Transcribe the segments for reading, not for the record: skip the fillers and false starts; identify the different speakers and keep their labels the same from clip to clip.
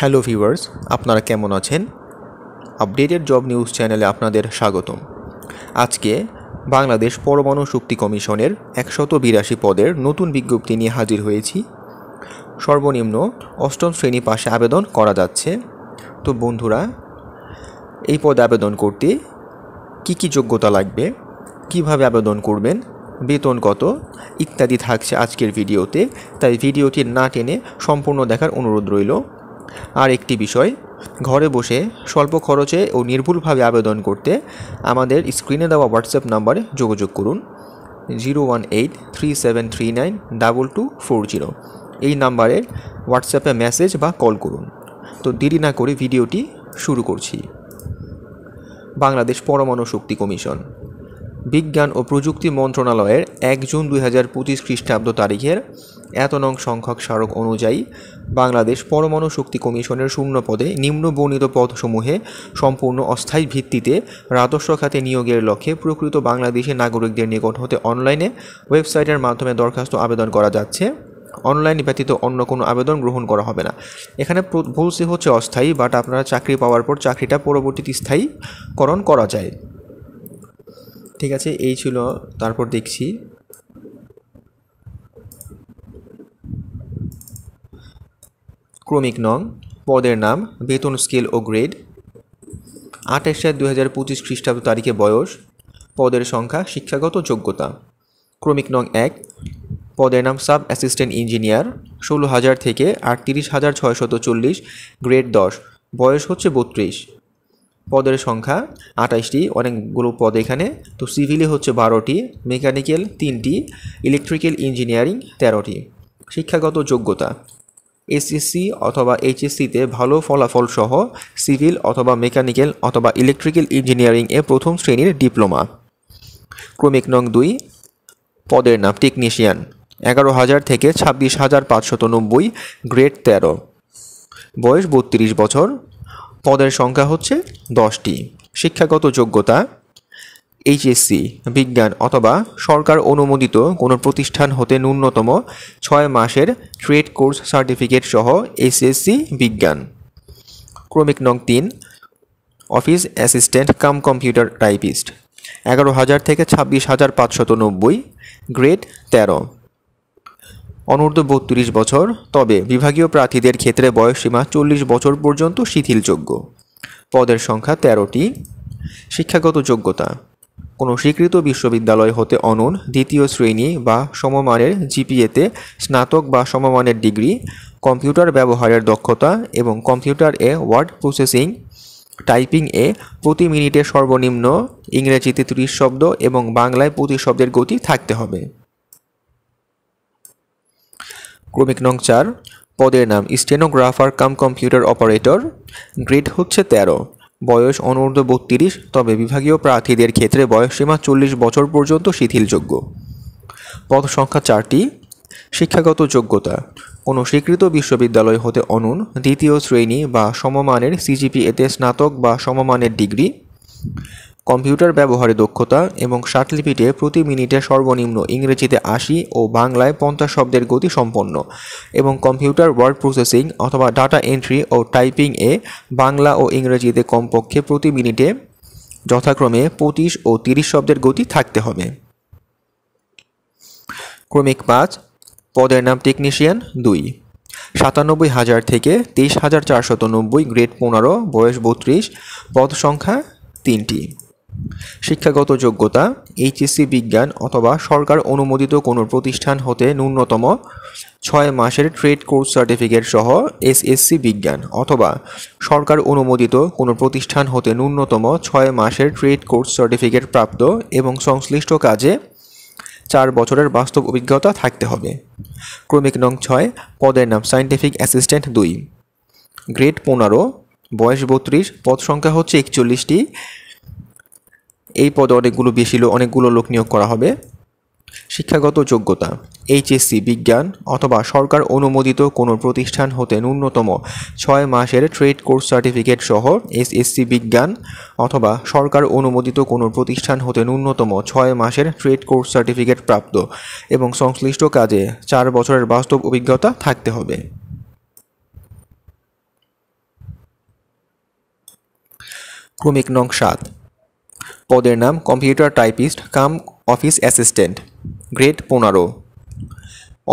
Speaker 1: Hello viewers, আপনারা কেমন আছেন? আপডেটেড জব নিউজ চ্যানেলে আপনাদের স্বাগতম। আজকে বাংলাদেশ পরমাণু শক্তি কমিশনের 182 পদের নতুন বিজ্ঞপ্তি নিয়ে হাজির হয়েছি। সর্বনিম্ন 8ম শ্রেণী পাশে আবেদন করা যাচ্ছে। তো বন্ধুরা, এই পদে আবেদন করতে কি যোগ্যতা লাগবে, কিভাবে আবেদন করবেন, বেতন কত ইত্যাদি থাকছে আজকের ভিডিওতে, তাই ভিডিওটি না টেনে সম্পূর্ণ দেখার অনুরোধ রইল। আর একটি বিষয়, ঘরে বসে স্বল্প খরচে ও নির্ভুলভাবে আবেদন করতে আমাদের স্ক্রিনে দেওয়া হোয়াটসঅ্যাপ নাম্বারে যোগাযোগ করুন 01837392240। এই নাম্বারে হোয়াটসঅ্যাপে মেসেজ বা কল করুন। তো দেরি না করে ভিডিওটি শুরু করছি। বাংলাদেশ পরমাণু শক্তি কমিশন বিজ্ঞান ও প্রযুক্তি মন্ত্রণালয়ের 1 জুন 2025 খ্রিস্টাব্দ তারিখের এতনং সংখ্যক স্মারক অনুযায়ী বাংলাদেশ পরমাণু শক্তি কমিশনের শূন্য পদে নিম্ন বর্ণিত পদসমূহে সম্পূর্ণ অস্থায়ী ভিত্তিতে রাজস্ব খাতে নিয়োগের লক্ষ্যে প্রকৃত বাংলাদেশি নাগরিকদের নিকট হতে অনলাইনে ওয়েবসাইটের মাধ্যমে দরখাস্ত আবেদন করা যাচ্ছে। অনলাইন ব্যতীত অন্য কোনো আবেদন গ্রহণ করা হবে না। এখানে বলছে হচ্ছে অস্থায়ী, বাট আপনারা চাকরি পাওয়ার পর চাকরিটা পরবর্তীতে স্থায়ীকরণ করা যায়। ঠিক আছে, এই ছিল। তারপর দেখছি ক্রমিক নং, পদের নাম, বেতন স্কেল ও গ্রেড। 28/7/2025 খ্রিস্টাব্দ তারিখে বয়স, পদের সংখ্যা, শিক্ষাগত যোগ্যতা। ক্রমিক নং 1, পদের নাম সাব অ্যাসিস্ট্যান্ট ইঞ্জিনিয়ার, 16,000 থেকে 38,640, গ্রেড 10, বয়স হচ্ছে 32। পদের সংখ্যা 28টি, অনেকগুলো পদ এখানে। তো সিভিলে হচ্ছে 12টি, মেকানিক্যাল 3টি, ইলেকট্রিক্যাল ইঞ্জিনিয়ারিং 13টি। শিক্ষাগত যোগ্যতা এসএসসি অথবা এইচএসসিতে ভালো ফলাফল সহ সিভিল অথবা মেকানিক্যাল অথবা ইলেকট্রিক্যাল ইঞ্জিনিয়ারিংয়ে প্রথম শ্রেণীর ডিপ্লোমা। ক্রমিক নং 2, পদের নাম টেকনিশিয়ান, 11,000 থেকে 26,590, গ্রেড 13, বয়স 32 বছর। পদের সংখ্যা হচ্ছে 10টি। শিক্ষাগত যোগ্যতা এইচএসসি বিজ্ঞান অথবা সরকার অনুমোদিত কোনো প্রতিষ্ঠান হতে ন্যূনতম 6 মাসের ট্রেড কোর্স সার্টিফিকেট সহ এসএসসি বিজ্ঞান। ক্রমিক নং 3, office assistant cum computer typist, 11,000 থেকে 26,590, গ্রেড 13, অনূর্ধ্ব 32 বছর, তবে বিভাগীয় প্রার্থীদের ক্ষেত্রে বয়সসীমা 40 বছর পর্যন্ত শিথিলযোগ্য। পদের সংখ্যা 13টি। শিক্ষাগত যোগ্যতা কোনো স্বীকৃত বিশ্ববিদ্যালয় হতে অনূন 2য় শ্রেণী বা সমমানের জিপিএতে স্নাতক বা সমমানের ডিগ্রি, কম্পিউটার ব্যবহারের দক্ষতা এবং কম্পিউটারে ওয়ার্ড প্রসেসিং টাইপিং এ প্রতি মিনিটে সর্বনিম্ন ইংরেজিতে 30 শব্দ এবং বাংলায় 25 শব্দের গতি থাকতে হবে। ক্রমিক নং 4, পদের নাম stenographer cum computer operator, grade হচ্ছে 13, বয়স অনূর্ধ্ব 32, তবে বিভাগীয় প্রার্থীদের ক্ষেত্রে বয়সসীমা 40 বছর পর্যন্ত শিথিলযোগ্য। পদ সংখ্যা 4টি। শিক্ষাগত যোগ্যতা কোনো স্বীকৃত বিশ্ববিদ্যালয় হতে অনূন 2য় শ্রেণী বা সমমানের সিজিপিএতে স্নাতক বা সমমানের ডিগ্রি, কম্পিউটার ব্যবহারে দক্ষতা এবং শার্টলিপিতে প্রতি মিনিটে সর্বনিম্ন ইংরেজিতে 80 ও বাংলায় 50 শব্দের গতি সম্পন্ন এবং কম্পিউটার ওয়ার্ড প্রসেসিং অথবা ডাটা এন্ট্রি ও টাইপিং এ বাংলা ও ইংরেজিতে কমপক্ষে প্রতি মিনিটে যথাক্রমে 25 ও 30 শব্দের গতি থাকতে হবে। ক্রমিক 5, পদের নাম টেকনিশিয়ান 2, 97,000 থেকে 23,490, গ্রেড 15, বয়স 32, পদ সংখ্যা 3টি। শিক্ষাগত যোগ্যতা এইচএসসি বিজ্ঞান অথবা সরকার অনুমোদিত কোনো প্রতিষ্ঠান হতে ন্যূনতম 6 মাসের ট্রেড কোর্স সার্টিফিকেট সহ এসএসসি বিজ্ঞান অথবা সরকার অনুমোদিত কোনো প্রতিষ্ঠান হতে ন্যূনতম 6 মাসের ট্রেড কোর্স সার্টিফিকেট প্রাপ্ত এবং সংশ্লিষ্ট কাজে 4 বছরের বাস্তব অভিজ্ঞতা থাকতে হবে। ক্রমিক নং 6, পদের নাম সায়েন্টিফিক অ্যাসিস্ট্যান্ট 2, গ্রেড 15, বয়স 32, পদ সংখ্যা হচ্ছে 41টি। এই পদে অনেকগুলো লোক নিয়োগ করা হবে। শিক্ষাগত যোগ্যতা এইচএসসি বিজ্ঞান অথবা সরকার অনুমোদিত কোনো প্রতিষ্ঠান হতে ন্যূনতম 6 মাসের ট্রেড কোর্স সার্টিফিকেট সহ এসএসসি বিজ্ঞান অথবা সরকার অনুমোদিত কোনো প্রতিষ্ঠান হতে ন্যূনতম 6 মাসের ট্রেড কোর্স সার্টিফিকেট প্রাপ্ত এবং সংশ্লিষ্ট কাজে 4 বছরের বাস্তব অভিজ্ঞতা থাকতে হবে। ক্রমিক নং 7, পদের নাম কম্পিউটার টাইপিস্ট কাম অফিস অ্যাসিস্ট্যান্ট, গ্রেড 15,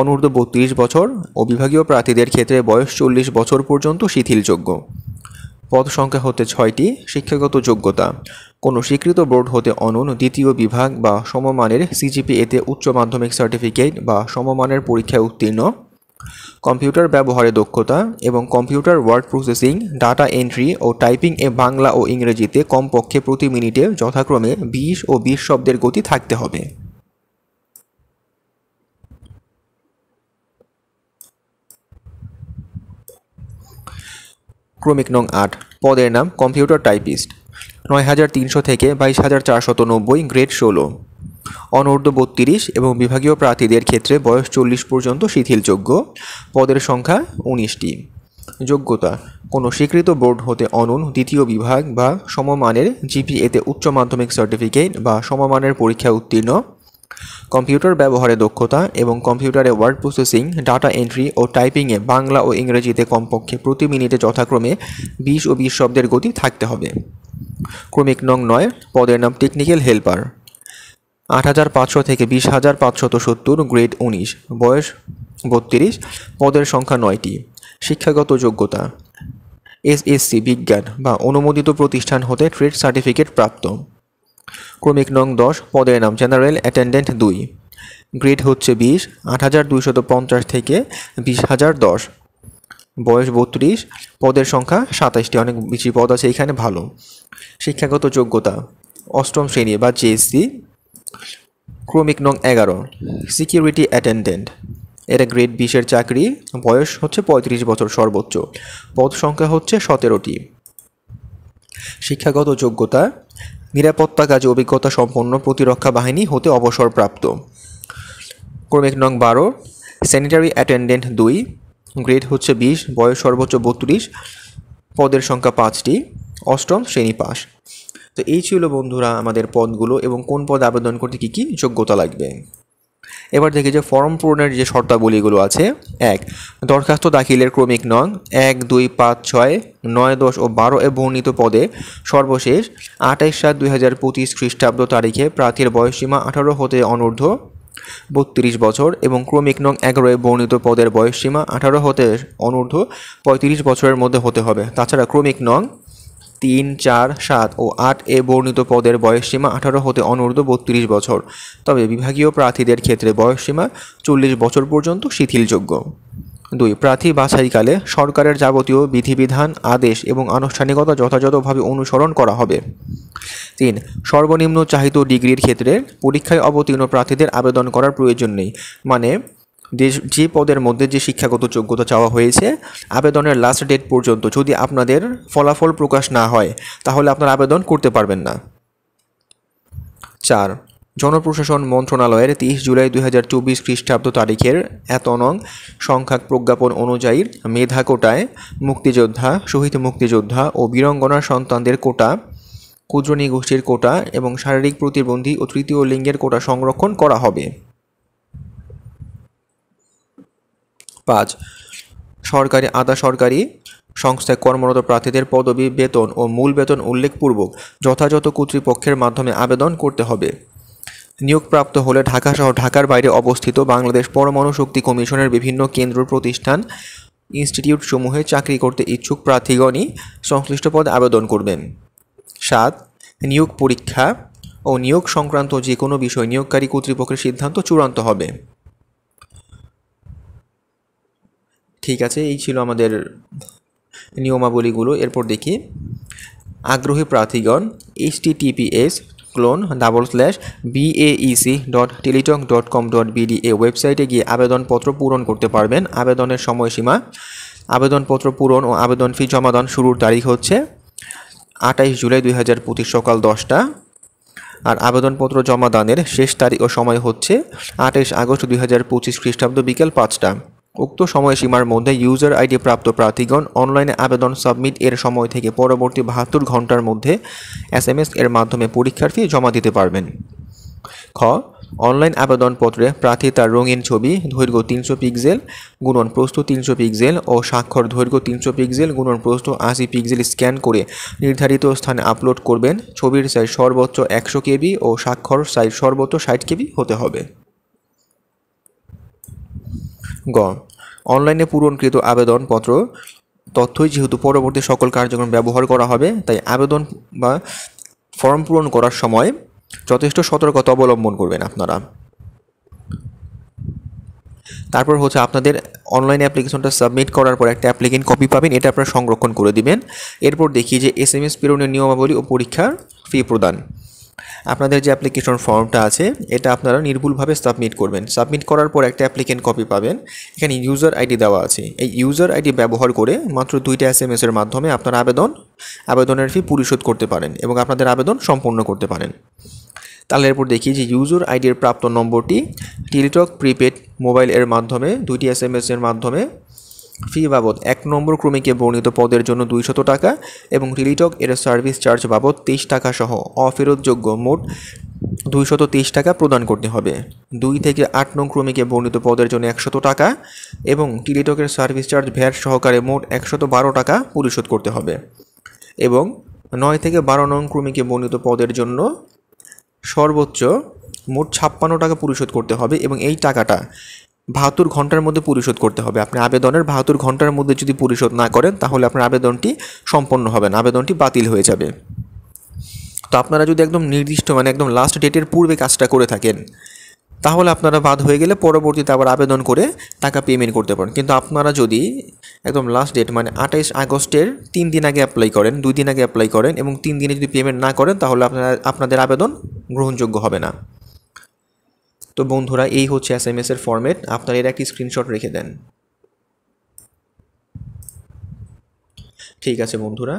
Speaker 1: অনূর্ধ্ব 32 বছর ও বিভাগীয় প্রার্থীদের ক্ষেত্রে বয়স 40 বছর পর্যন্ত শিথিলযোগ্য। পদ সংখ্যা হতে 6টি। শিক্ষাগত যোগ্যতা: কোনো স্বীকৃত বোর্ড হতে অনূন দ্বিতীয় বিভাগ বা সমমানের সিজিপিএতে উচ্চ মাধ্যমিক সার্টিফিকেট বা সমমানের পরীক্ষায় উত্তীর্ণ, কম্পিউটার ব্যবহারে দক্ষতা এবং computer word processing, data entry ও টাইপিং এ বাংলা ও ইংরেজিতে কমপক্ষে প্রতি মিনিটে যথাক্রমে 20 ও 20 শব্দের গতি থাকতে হবে। ক্রমিক নং 8, পদের নাম কম্পিউটার টাইপিস্ট, 9300 থেকে 22490, গ্রেড 16, অনূর্ধ্ব 32 এবং বিভাগীয় প্রার্থীদের ক্ষেত্রে বয়স 40 পর্যন্ত শিথিলযোগ্য। পদের সংখ্যা 19টি। যোগ্যতা: কোনো স্বীকৃত বোর্ড হতে অনূন দ্বিতীয় বিভাগ বা সমমানের জিপিএতে উচ্চ মাধ্যমিক সার্টিফিকেট বা সমমানের পরীক্ষায় উত্তীর্ণ, কম্পিউটার ব্যবহারে দক্ষতা এবং কম্পিউটারে ওয়ার্ড প্রসেসিং, ডাটা এন্ট্রি ও টাইপিংয়ে বাংলা ও ইংরেজিতে কমপক্ষে প্রতি মিনিটে যথাক্রমে 20 ও 20 শব্দের গতি থাকতে হবে। ক্রমিক নং 9, পদের নাম টেকনিক্যাল হেল্পার, 8500 থেকে 20570, গ্রেড 19, বয়স 32, পদের সংখ্যা 9টি। শিক্ষাগত যোগ্যতা: এসএসসি বিজ্ঞান বা অনুমোদিত প্রতিষ্ঠান হতে ট্রেড সার্টিফিকেট প্রাপ্ত। ক্রমিক নং 10, পদের নাম জেনারেল অ্যাটেন্ডেন্ট 2, গ্রেড হচ্ছে 20, 8250 থেকে 20010, বয়স 32, পদের সংখ্যা 27টি। অনেক বেশি পদ আছে এখানে, ভালো। শিক্ষাগত যোগ্যতা: অষ্টম শ্রেণী বা জেএসসি। ক্রমিক নং 11, সিকিউরিটি অ্যাটেন্ডেন্ট, এটা গ্রেড 20-এর চাকরি, বয়স হচ্ছে 35 বছর সর্বোচ্চ, পদ সংখ্যা হচ্ছে 17টি। শিক্ষাগত যোগ্যতা: নিরাপত্তা কাজে অভিজ্ঞতা সম্পন্ন প্রতিরক্ষা বাহিনী হতে অবসরপ্রাপ্ত। ক্রমিক নং 12, স্যানিটারি অ্যাটেন্ডেন্ট 2, গ্রেড হচ্ছে 20, বয়স সর্বোচ্চ 32, পদের সংখ্যা 5টি, অষ্টম শ্রেণী পাস। তো এই ছিল বন্ধুরা আমাদের পদগুলো এবং কোন পদে আবেদন করতে কী কী যোগ্যতা লাগবে। এবার দেখি যে ফর্ম পূরণের যে শর্তাবলীগুলো আছে। 1. দরখাস্ত দাখিলের ক্রমিক নং 1, 2, 5, 6, 9, 10 ও 12 এ বর্ণিত পদে সর্বশেষ 28/7/2025 খ্রিস্টাব্দ তারিখে প্রার্থীর বয়সসীমা 18 হতে অনূর্ধ্ব 32 বছর এবং ক্রমিক নং 11 এ বর্ণিত পদের বয়সসীমা 18 হতে অনূর্ধ্ব 35 বছরের মধ্যে হতে হবে। তাছাড়া ক্রমিক নং 3, 4, 7 ও 8 এ বর্ণিত পদের বয়সসীমা 18 হতে অনূর্ধ্ব 32 বছর, তবে বিভাগীয় প্রার্থীদের ক্ষেত্রে বয়সসীমা 40 বছর পর্যন্ত শিথিলযোগ্য। 2. প্রার্থী বাছাইকালে সরকারের যাবতীয় বিধিবিধান, আদেশ এবং আনুষ্ঠানিকতা যথাযথভাবে অনুসরণ করা হবে। 3. সর্বনিম্ন চাহিত ডিগ্রির ক্ষেত্রে পরীক্ষায় অবতীর্ণ প্রার্থীদের আবেদন করার প্রয়োজন নেই, মানে যে পদের মধ্যে যে শিক্ষাগত যোগ্যতা চাওয়া হয়েছে আবেদনের লাস্ট ডেট পর্যন্ত যদি আপনাদের ফলাফল প্রকাশ না হয় তাহলে আপনারা আবেদন করতে পারবেন না। 4. জনপ্রশাসন মন্ত্রণালয়ের 30 জুলাই 2024 খ্রিস্টাব্দ তারিখের নং সংখ্যা প্রজ্ঞাপন অনুযায়ী মেধা কোটায় মুক্তিযোদ্ধা, শহীদ মুক্তিযোদ্ধা ও বীরাঙ্গনার সন্তানদের কোটা, ক্ষুদ্র নৃগোষ্ঠীর কোটা এবং শারীরিক প্রতিবন্ধী ও তৃতীয় লিঙ্গের কোটা সংরক্ষণ করা হবে। 5. সরকারি আধা সরকারি সংস্থায় কর্মরত প্রার্থীদের পদবি, বেতন ও মূল বেতন উল্লেখপূর্বক যথাযথ কর্তৃপক্ষের মাধ্যমে আবেদন করতে হবে। নিয়োগপ্রাপ্ত হলে ঢাকা সহ ঢাকার বাইরে অবস্থিত বাংলাদেশ পরমাণু শক্তি কমিশনের বিভিন্ন কেন্দ্র, প্রতিষ্ঠান, ইনস্টিটিউট সমূহে চাকরি করতে ইচ্ছুক প্রার্থীগণই সংশ্লিষ্ট পদে আবেদন করবেন। 7. নিয়োগ পরীক্ষা ও নিয়োগ সংক্রান্ত যে কোনো বিষয় নিয়োগকারী কর্তৃপক্ষের সিদ্ধান্ত চূড়ান্ত হবে। ঠিক আছে, এই ছিল আমাদের নিয়মাবলীগুলো। এরপর দেখি আগ্রহী প্রার্থীগণ https://baec.teletalk.com.bd এ ওয়েবসাইটে গিয়ে আবেদনপত্র পূরণ করতে পারবেন। আবেদনের সময়সীমা: আবেদনপত্র পূরণ ও আবেদন ফি জমাদান শুরুর তারিখ হচ্ছে 28 জুলাই 2025 সকাল 10টা, আর আবেদনপত্র জমাদানের শেষ তারিখ ও সময় হচ্ছে 28 আগস্ট 2025 খ্রিস্টাব্দ বিকেল 5টা। উক্ত সময়সীমার মধ্যে ইউজার আইডি প্রাপ্ত প্রার্থীগণ অনলাইনে আবেদন সাবমিট এর সময় থেকে পরবর্তী 72 ঘন্টার মধ্যে SMS এর মাধ্যমে পরীক্ষার ফি জমা দিতে পারবেন। খ. অনলাইন আবেদনপত্রে প্রার্থী তার রঙিন ছবি দৈর্ঘ্য 300 পিক্সেল গুণন প্রস্থ 300 পিক্সেল ও স্বাক্ষর দৈর্ঘ্য 300 পিক্সেল গুণন প্রস্থ 80 পিক্সেল স্ক্যান করে নির্ধারিত স্থানে আপলোড করবেন। ছবির সাইজ সর্বোচ্চ 100 কেবি ও স্বাক্ষর সাইজ সর্বোচ্চ 60 কেবি হতে হবে। গ অনলাইনে পূরণকৃত আবেদনপত্র তথ্যই যেহেতু পরবর্তী সকল কার্যক্রম ব্যবহার করা হবে, তাই আবেদন বা ফর্ম পূরণ করার সময় যথেষ্ট সতর্কতা অবলম্বন করবেন আপনারা। তারপর হচ্ছে আপনাদের অনলাইন অ্যাপ্লিকেশনটা সাবমিট করার পর একটা অ্যাপ্লিকেন্ট কপি পাবেন, এটা আপনারা সংরক্ষণ করে দিবেন। এরপর দেখি যে SMS প্রেরণের নিয়মাবলী ও পরীক্ষার ফি প্রদান। আপনাদের যে অ্যাপ্লিকেশন ফর্মটা আছে এটা আপনারা নির্ভুলভাবে সাবমিট করবেন। সাবমিট করার পর একটা অ্যাপ্লিকেন্ট কপি পাবেন, এখানে ইউজার আইডি দেওয়া আছে। এই ইউজার আইডি ব্যবহার করে মাত্র 2টা SMS এর মাধ্যমে আপনারা আবেদনের ফি পরিশোধ করতে পারেন এবং আপনাদের আবেদন সম্পন্ন করতে পারেন। তাহলে এরপর দেখি যে ইউজার আইডির প্রাপ্ত নম্বরটি টেলিটক প্রিপেড মোবাইল এর মাধ্যমে 2টি SMS এর মাধ্যমে ফি বাবদ 1 নম্বর ক্রমিকে বর্ণিত পদের জন্য 200 টাকা এবং টেলিটক এর সার্ভিস চার্জ বাবদ 23 টাকা সহ অফেরতযোগ্য মোট 223 টাকা প্রদান করতে হবে। 2 থেকে 8 নং ক্রমিকে বর্ণিত পদের জন্য 100 টাকা এবং টেলিটকের সার্ভিস চার্জ ভ্যাট সহকারে মোট 112 টাকা পরিশোধ করতে হবে এবং 9 থেকে 12 নং ক্রমিকে বর্ণিত পদের জন্য সর্বোচ্চ মোট 56 টাকা পরিশোধ করতে হবে এবং এই টাকাটা 72 ঘন্টার মধ্যে পরিশোধ করতে হবে। আপনি আবেদনের 72 ঘন্টার মধ্যে যদি পরিশোধ না করেন তাহলে আপনার আবেদনটি সম্পন্ন হবে না, আবেদনটি বাতিল হয়ে যাবে। তো আপনারা যদি একদম নির্দিষ্ট একদম লাস্ট ডেটের পূর্বে কাজটা করে থাকেন তাহলে আপনারা বাদ হয়ে গেলে পরবর্তীতে আবার আবেদন করে টাকা পেমেন্ট করতে পারেন। কিন্তু আপনারা যদি একদম লাস্ট ডেট 28 আগস্টের 3 দিন আগে অ্যাপ্লাই করেন, 2 দিন আগে অ্যাপ্লাই করেন এবং 3 দিনে যদি পেমেন্ট না করেন তাহলে আপনাদের আবেদন গ্রহণযোগ্য হবে না। তো বন্ধুরা এই হচ্ছে SMS এর ফরম্যাট, আপনারা এর একটি স্ক্রিনশট রেখে দেন। ঠিক আছে বন্ধুরা,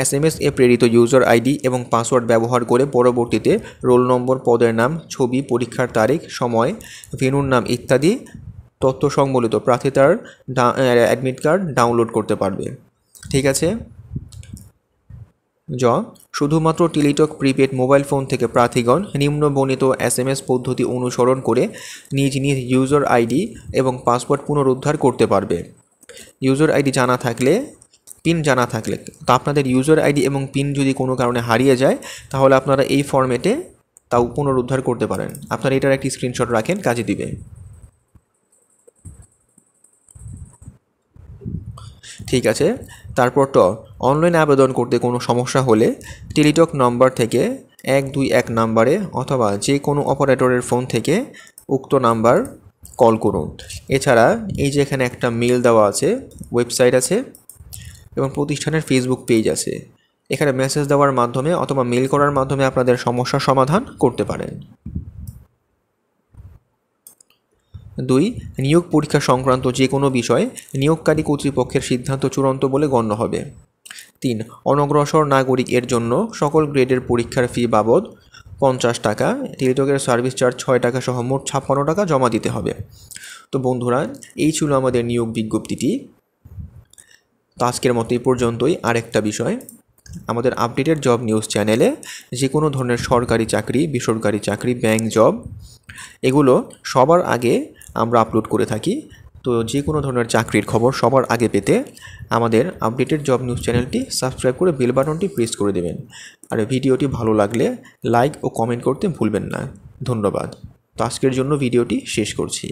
Speaker 1: SMS এ প্রেরিত ইউজার আইডি এবং পাসওয়ার্ড ব্যবহার করে পরবর্তীতে রোল নম্বর, পদের নাম, ছবি, পরীক্ষার তারিখ, সময়, ভেন্যুর নাম ইত্যাদি তথ্য সংবলিত প্রার্থী তার অ্যাডমিট কার্ড ডাউনলোড করতে পারবে। ঠিক আছে। শুধুমাত্র টেলিটক প্রিপেড মোবাইল ফোন থেকে প্রার্থীগণ নিম্নবর্ণিত SMS পদ্ধতি অনুসরণ করে নিজ নিজ ইউজার আইডি এবং পাসওয়ার্ড পুনরুদ্ধার করতে পারবে। ইউজার আইডি জানা থাকলে, পিন জানা থাকলে, তো আপনাদের ইউজার আইডি এবং পিন যদি কোনো কারণে হারিয়ে যায় তাহলে আপনারা এই ফরম্যাটে তাও পুনরুদ্ধার করতে পারেন। আপনারা এটার একটি স্ক্রিনশট রাখেন, কাজে দিবে। ঠিক আছে। তারপর অনলাইন আবেদন করতে কোনো সমস্যা হলে টেলিটক নম্বর থেকে 121 নম্বরে অথবা যে কোনো অপারেটরের ফোন থেকে উক্ত নাম্বার কল করুন। এছাড়া এই যে এখানে একটা মেল দেওয়া আছে, ওয়েবসাইট আছে এবং প্রতিষ্ঠানের ফেসবুক পেজ আছে, এখানে মেসেজ দেওয়ার মাধ্যমে অথবা মেল করার মাধ্যমে আপনাদের সমস্যার সমাধান করতে পারেন। 2 নিয়োগ পরীক্ষা সংক্রান্ত যে কোনো বিষয় নিয়োগকারী কর্তৃপক্ষের সিদ্ধান্ত চূড়ান্ত বলে গণ্য হবে। 3 অনগ্রসর নাগরিক এর জন্য সকল গ্রেডের পরীক্ষার ফি বাবদ 50 টাকা, টেলিটকের সার্ভিস চার্জ 6 টাকা সহ মোট 56 টাকা জমা দিতে হবে। তো বন্ধুরা এই ছিল আমাদের নিয়োগ বিজ্ঞপ্তিটি। তো আজকের মতো এই পর্যন্তই। আরেকটা বিষয়, আমাদের আপডেটেড জব নিউজ চ্যানেলে যে কোনো ধরনের সরকারি চাকরি, বেসরকারি চাকরি, ব্যাংক জব এগুলো সবার আগে আমরা আপলোড করে থাকি। তো যে কোনো ধরনের চাকরির খবর সবার আগে পেতে আমাদের আপডেটেড জব নিউজ চ্যানেলটি সাবস্ক্রাইব করে বেল বাটনটি প্রেস করে দেবেন। আর ভিডিওটি ভালো লাগলে লাইক ও কমেন্ট করতে ভুলবেন না। ধন্যবাদ। তো আজকের জন্য ভিডিওটি শেষ করছি।